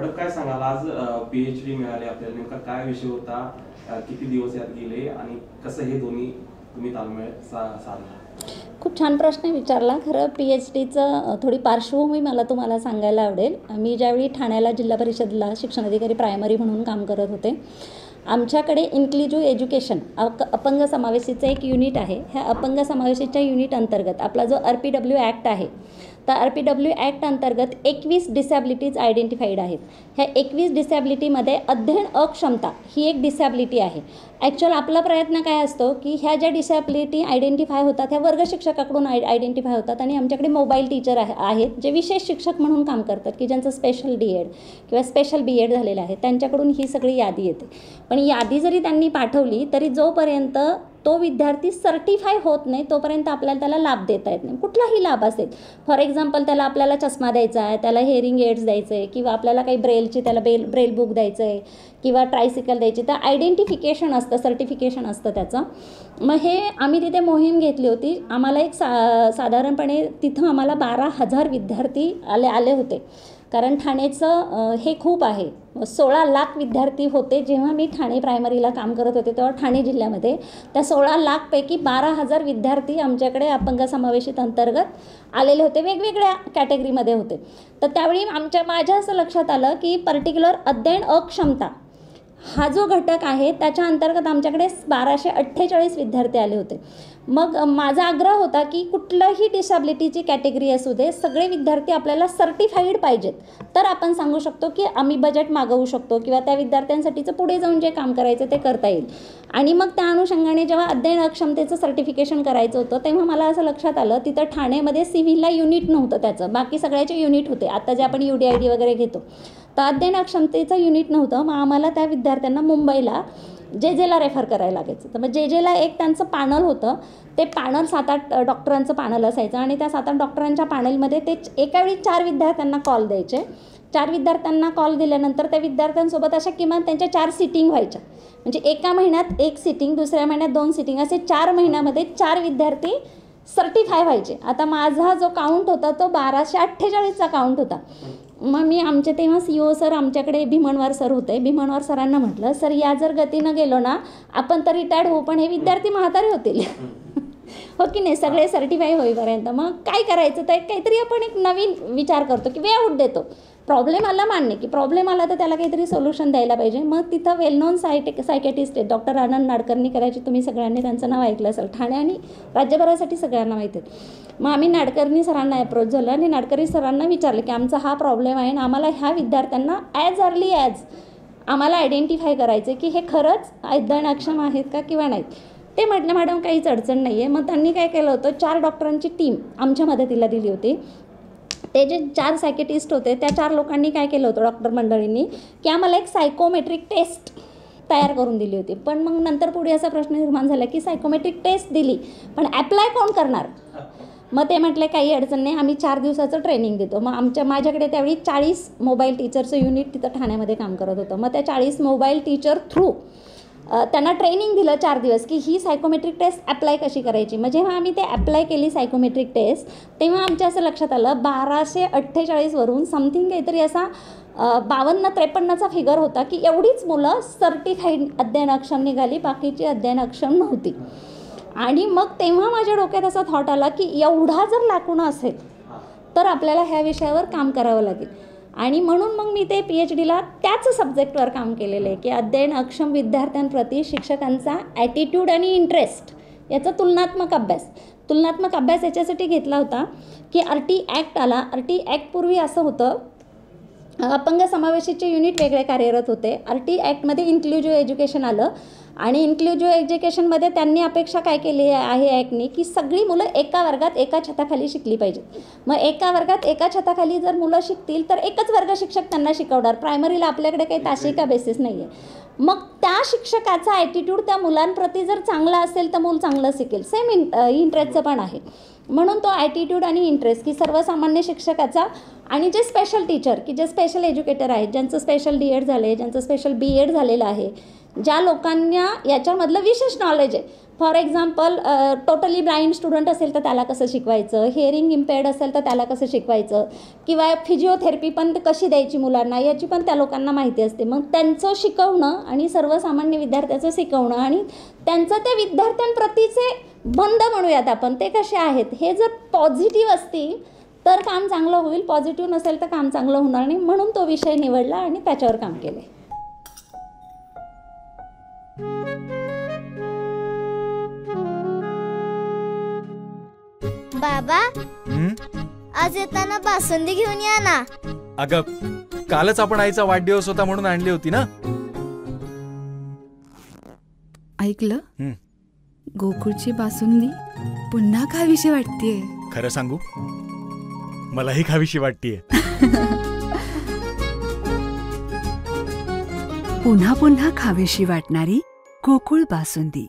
Madam काय सांगाल, आज PhD मिळाले आपल्याला, नेमका काय विषय होता, किती दिवस यात गेले आणि कसं हे दोन्ही तुम्ही ताळमेळ साधला? खूप छान प्रश्न विचारला. खरं PhDचं थोडी पार्श्वभूमी मला तुम्हाला सांगायला आवडेल. मी ज्यावेळी ठाण्याला जिल्हा परिषदला शिक्षणाधिकारी प्रायमरी म्हणून काम करत होते, आमच्याकडे इन्क्लुझिव्ह एज्युकेशन अपंग समावेशीचं एक युनिट आहे. ह्या अपंग समावेशीच्या युनिट अंतर्गत आपला जो RPW ॲक्ट आहे, तर RPW ॲक्ट अंतर्गत 21 डिसॅबिलिटीज आयडेंटिफाईड आहेत. ह्या 21 डिसॅबिलिटीमध्ये अध्ययन अक्षमता ही एक डिसॅबिलिटी आहे. ॲक्च्युअल आपला प्रयत्न काय असतो की ह्या ज्या डिसॅबिलिटी आयडेंटिफाय होतात ह्या वर्ग शिक्षकाकडून आयडेंटिफाय होतात आणि आमच्याकडे मोबाईल टीचर आहेत जे विशेष शिक्षक म्हणून काम करतात, की ज्यांचं स्पेशल DED किंवा स्पेशल BEd झालेलं आहे, त्यांच्याकडून ही सगळी यादी येते. पण यादी जरी त्यांनी पाठवली तरी जोपर्यंत तो विद्यार्थी सर्टिफाय होत नाही तोपर्यंत आपल्याला त्याला लाभ देता येत नाही, कुठलाही लाभ असेल. फॉर एक्झाम्पल त्याला आपल्याला चष्मा द्यायचा आहे, त्याला हेअरिंग एड्स द्यायचं आहे, किंवा आपल्याला काही ब्रेलची त्याला ब्रेल बुक द्यायचं आहे, किंवा ट्रायसिकल द्यायची, तर आयडेंटिफिकेशन असतं, सर्टिफिकेशन असतं त्याचं. मग हे आम्ही तिथे मोहीम घेतली होती. आम्हाला एक साधारणपणे तिथं आम्हाला 12,000 विद्यार्थी आले होते, कारण ठाण्याचं हे खूप आहे. 16 लाख विद्यार्थी होते जेव्हा मी ठाणे प्रायमरीला काम करत होते तेव्हा ठाणे जिल्ह्यामध्ये. त्या 16 लाखपैकी 12,000 विद्यार्थी आमच्याकडे अपंग समावेशित अंतर्गत आलेले होते, वेगवेगळ्या कॅटेगरीमध्ये होते. तर त्यावेळी माझ्या असं लक्षात आलं की पर्टिक्युलर अध्ययन अक्षमता हा जो घटक आहे त्याच्या अंतर्गत आमच्याकडे 1248 विद्यार्थी आले होते. मग माझा आग्रह होता की कुठलंही डिसॅबिलिटीची कॅटेगरी असू दे, सगळे विद्यार्थी आपल्याला सर्टिफाईड पाहिजेत, तर आपण सांगू शकतो की आम्ही बजेट मागवू शकतो किंवा त्या विद्यार्थ्यांसाठीचं पुढे जाऊन जे काम करायचं ते करता येईल. आणि मग त्या अनुषंगाने जेव्हा अध्ययन अक्षमतेचं सर्टिफिकेशन करायचं होतं तेव्हा मला असं लक्षात आलं तिथं ठाणेमध्ये सिव्हिलला युनिट नव्हतं त्याचं, बाकी सगळ्याचे युनिट होते. आता जे आपण UDID वगैरे घेतो तर अध्ययन अक्षमतेचं युनिट नव्हतं. मग आम्हाला त्या विद्यार्थ्यांना मुंबईला JJला रेफर करायला लागायचं. तर मग JJला एक त्यांचं पॅनल होतं, ते पॅनल 7-8 डॉक्टरांचं पॅनल असायचं आणि त्या 7-8 डॉक्टरांच्या पॅनलमध्ये ते एकावेळी 4 विद्यार्थ्यांना कॉल द्यायचे. 4 विद्यार्थ्यांना कॉल दिल्यानंतर त्या विद्यार्थ्यांसोबत अशा किमान त्यांच्या 4 सिटिंग व्हायच्या. म्हणजे एका महिन्यात 1 सिटिंग, दुसऱ्या महिन्यात 2 सिटिंग, असे 4 महिन्यामध्ये 4 विद्यार्थी सर्टिफाय व्हायचे. आता माझा जो काउंट होता तो 1248चा काउंट होता. मग मी आमचे तेव्हा CEO सर आमच्याकडे भीमनवार सर होते, भीमनवार सरांना म्हटलं, सर या जर गतीनं गेलो ना आपण तर रिटायर्ड होऊ, पण हे विद्यार्थी म्हातारे होतील हो की नाही, सगळे सर्टिफाय होईपर्यंत. मग काय करायचं, तर काहीतरी आपण एक नवीन विचार करतो की वे आऊट देतो. प्रॉब्लेम आला मान्य की प्रॉब्लेम आला तर त्याला काहीतरी सोल्युशन द्यायला पाहिजे. मग तिथं वेल नोन सायकेटिस्ट आहेत डॉक्टर आनंद नाडकर्णी करायचे, तुम्ही सगळ्यांनी त्यांचं नाव ऐकलं असेल, ठाणे आणि राज्यभरासाठी सगळ्यांना माहिती आहे. मग आम्ही नाडकर्णी सरांना अप्रोच झालं आणि नाडकर्णी सरांना विचारलं की आमचा हा प्रॉब्लेम आहे आणि आम्हाला ह्या विद्यार्थ्यांना ॲज अर्ली ॲज आम्हाला आयडेंटिफाय करायचे की हे खरंच अध्ययन अक्षम आहेत का किंवा नाहीत. ते म्हटलं मॅडम काहीच अडचण नाही आहे. मग त्यांनी काय केलं होतं, 4 डॉक्टरांची टीम आमच्या मदतीला दिली होती. ते जे 4 सायकेटिस्ट होते त्या 4 लोकांनी काय केलं होतं डॉक्टर मंडळींनी, की आम्हाला एक सायकोमेट्रिक टेस्ट तयार करून दिली होती. पण मग नंतर पुढे असा प्रश्न निर्माण झाला की सायकोमेट्रिक टेस्ट दिली पण ॲप्लाय कोण करणार. मग ते म्हटले काही अडचण नाही, आम्ही 4 दिवसाचं ट्रेनिंग देतो. मग माझ्याकडे त्यावेळी 40 मोबाईल टीचरचं युनिट तिथं ठाण्यामध्ये काम करत होतं. मग त्या 40 मोबाईल टीचर थ्रू त्यांना ट्रेनिंग दिलं 4 दिवस की ही सायकोमेट्रिक टेस्ट ॲप्लाय कशी करायची. मग जेव्हा आम्ही ते ॲप्लाय केली सायकोमेट्रिक टेस्ट तेव्हा आमच्या असं लक्षात आलं 1248वरून समथिंग काहीतरी असा 52-53चा फिगर होता की एवढीच मुलं सर्टिफाईड अध्ययन अक्षम निघाली, बाकीची अध्ययन अक्षम नव्हती. आणि मग तेव्हा माझ्या डोक्यात असा थॉट आला की एवढा जर लाकुणं असेल तर आपल्याला ह्या विषयावर काम करावं लागेल. आणि म्हणून मग मी ते PhDला त्याच सब्जेक्टवर काम केलेलं आहे की अध्ययन अक्षम विद्यार्थ्यांप्रती शिक्षकांचा ॲटिट्यूड आणि इंटरेस्ट याचा तुलनात्मक अभ्यास याच्यासाठी घेतला होता की RT ॲक्ट आला. RT ॲक्टपूर्वी असं होतं, अपंग समावेशीचे युनिट वेगळे कार्यरत होते. RT ॲक्टमध्ये इन्क्लुझिव्ह एज्युकेशन आलं आणि इन्क्लुझिव्ह एज्युकेशनमध्ये त्यांनी अपेक्षा काय केली आहे ॲक्टनी की सगळी मुलं एका वर्गात एका छताखाली शिकली पाहिजेत. मग एका वर्गात एका छताखाली जर मुलं शिकतील तर एकच वर्ग शिक्षक त्यांना शिकवणार. प्रायमरीला आपल्याकडे काही तासिका बेसिस नाही आहे. मग त्या शिक्षकाचा ॲटिट्यूड त्या मुलांप्रती जर चांगला असेल तर मूल चांगलं शिकेल. सेम इंटरेस्टचं पण आहे. म्हणून तो ॲटिट्यूड आणि इंटरेस्ट की सर्वसामान्य शिक्षकाचा आणि जे स्पेशल टीचर की जे स्पेशल एज्युकेटर आहेत, ज्यांचं स्पेशल DED झालं आहे, ज्यांचं स्पेशल BEd झालेलं आहे, ज्या लोकांना याच्यामधलं विशेष नॉलेज आहे, for example totally blind student असेल तर त्याला कसं शिकवायचं, हिअरिंग इम्पेअर्ड असेल तर त्याला कसं शिकवायचं, किंवा फिजिओथेरपी पण कशी द्यायची मुलांना याची पण त्या लोकांना माहिती असते. मग त्यांचं शिकवणं आणि सर्वसामान्य विद्यार्थ्याचं शिकवणं आणि त्यांचं त्या विद्यार्थ्यांप्रतीचे बंध म्हणूयात आपण, ते कसे आहेत हे जर पॉझिटिव्ह असतील तर काम चांगलं होईल, पॉझिटिव्ह नसेल तर काम चांगलं होणार नाही. म्हणून तो विषय निवडला आणि त्याच्यावर काम केले. बाबा, आज येताना बासुंदी घेऊन या ना. अगं, कालच आपण आईचा वाढदिवस होता म्हणून आणली होती ना. ऐकलं, गोकुळची बासुंदी पुन्हा खावीशी वाटतेय. खरं सांगू, मलाही खावीशी वाटतेय. पुन्हा पुन्हा खावीशी वाटणारी गोकुळ बासुंदी.